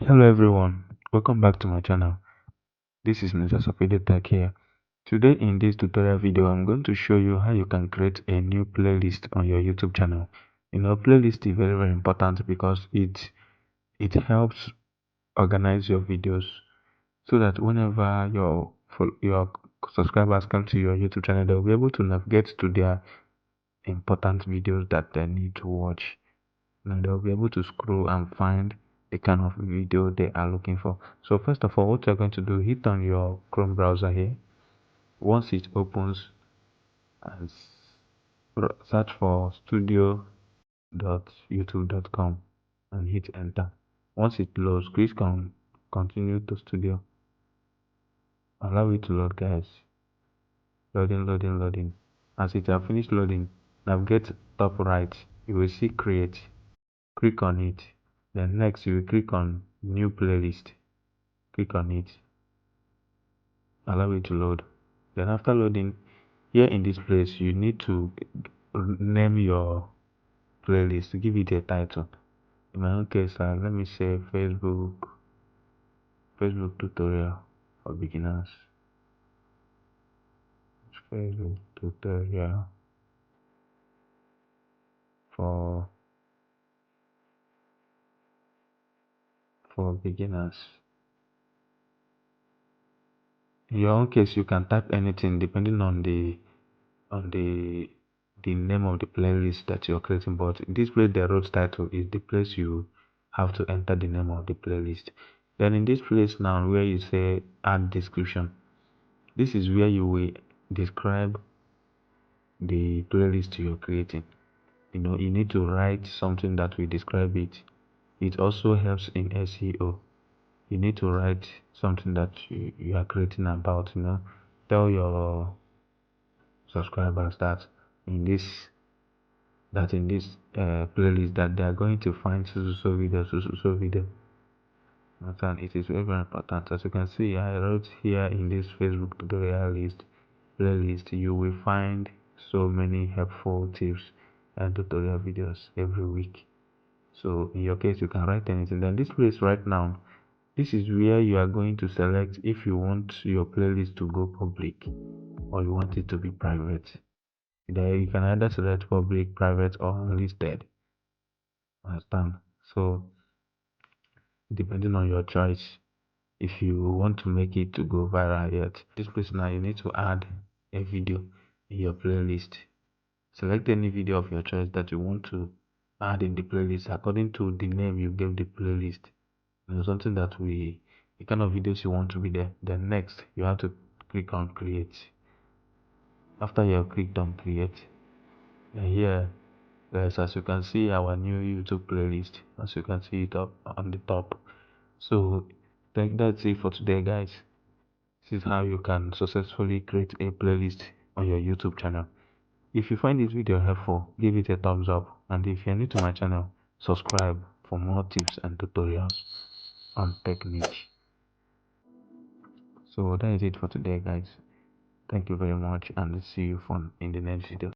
Hello everyone, welcome back to my channel. This is Mr. Sophido Tech here. Today in this tutorial video, I'm going to show you how you can create a new playlist on your YouTube channel. Playlist is very important because it helps organize your videos so that whenever your subscribers come to your YouTube channel, they'll be able to navigate to their important videos that they need to watch. And they'll be able to scroll and find the kind of video they are looking for. So first of all, what you're going to do, hit on your Chrome browser here. Once it opens, and search for studio.youtube.com and hit enter. Once it loads, click on continue to studio. Allow it to load, guys. Loading. As it has finished loading, navigate top right. You will see create. Click on it. Then next you will click on new playlist. Click on it. Allow it to load. Then after loading, here in this place you need to name your playlist, give it a title. In my own case, let me say Facebook tutorial for beginners. Facebook tutorial for beginners. In your own case, you can type anything depending on the name of the playlist that you're creating, but in this place the road title is the place you have to enter the name of the playlist. Then in this place now where you say add description, this is where you will describe the playlist you're creating. You need to write something that will describe it. It also helps in SEO. You need to write something that you are creating about. Tell your subscribers that in this playlist that they are going to find so video. And it is very important. As you can see, I wrote here in this Facebook tutorial playlist, you will find so many helpful tips and tutorial videos every week. So in your case, you can write anything. Then this place right now, this is where you are going to select if you want your playlist to go public or you want it to be private. There you can either select public, private, or unlisted. Understand? So depending on your choice, if you want to make it to go viral yet, this place now you need to add a video in your playlist. Select any video of your choice that you want to add in the playlist according to the name you gave the playlist. Something that the kind of videos you want to be there. Then next you have to click on create. After you have clicked on create, here guys, as you can see our new YouTube playlist, as you can see it up on the top. So that's it for today, guys. This is how you can successfully create a playlist on your YouTube channel. If you find this video helpful, give it a thumbs up, and if you're new to my channel, subscribe for more tips and tutorials on technique. So that is it for today, guys. Thank you very much, and see you in the next video.